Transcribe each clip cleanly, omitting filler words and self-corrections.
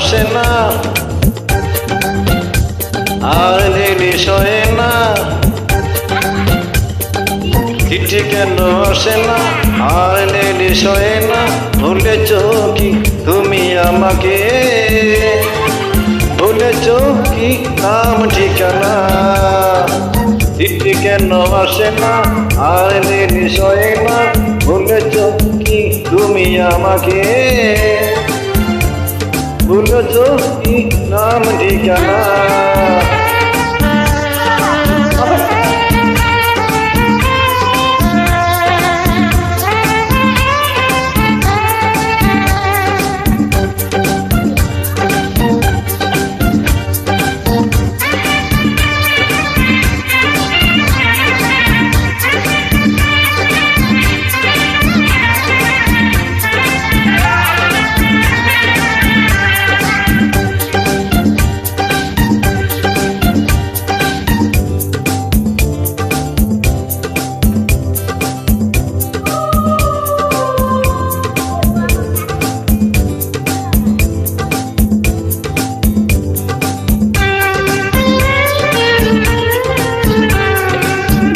আসে না, আর লেলি সয়ে না, চিঠি কেন আসে না, আর লেলি সয়ে না, ভুলেছ কি তুমি আমাকে, ভুলেছ কি নাম ঠিকানা, চিঠি কেন আসে না, আর লেলি সয়ে না, ভুলেছ কি তুমি আমাকে, ভুলেছ কি নাম ঠিকানা।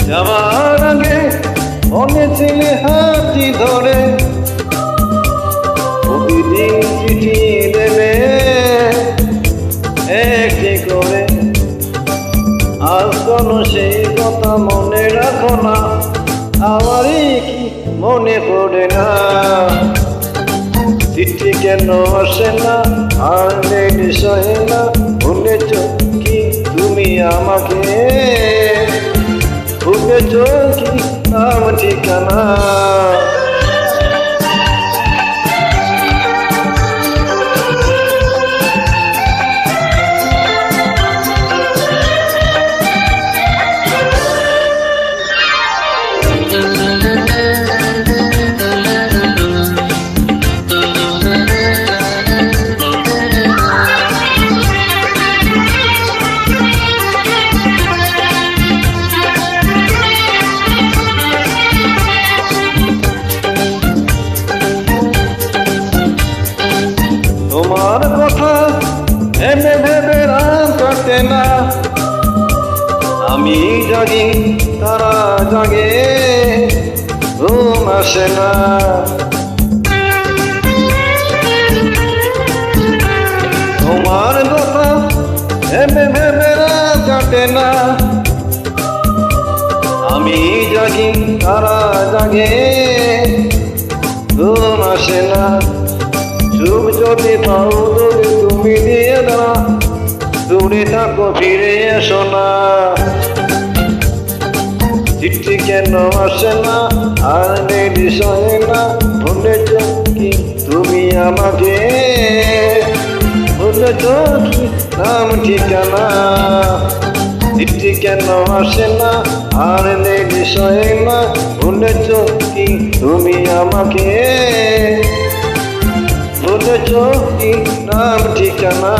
যাওয়ার আগে বলেছিলে হাতটি ধরে, প্রতিদিন চিঠি দেবে একটি করে, আজ কোনো সেই কথা মনে রাখো না, আমারই কি মনে পড়ে না, চিঠি কেন আসে না, আর লেলি সয়ে না, ভুলেছ কি তুমি আমাকে, ভুলেছ কি নাম ঠিকানা। তোমার কথা ভেবে ভেবে রাত কাটে না, আমি জাগি তারা জাগে, ঘুম আসে না, তোমার কথা ভেবে ভেবে রাত কাটে না, আমি জাগি তারা জাগে, ঘুম আসে না, সুখ যদি পাও যদি তুমি দিয়ে দাও, দূরে থাকো ফিরে এসো না, চিঠি কেন আসে না, আর লেলি সয়ে না, ভুলেছ কি তুমি আমাকে, ভুলেছ কি নাম ঠিকানা, চিঠি কেন আসে না, আর লেলি সয়ে না, ভুলেছ কি তুমি আমাকে, ভুলেছ কি নাম ঠিকানা।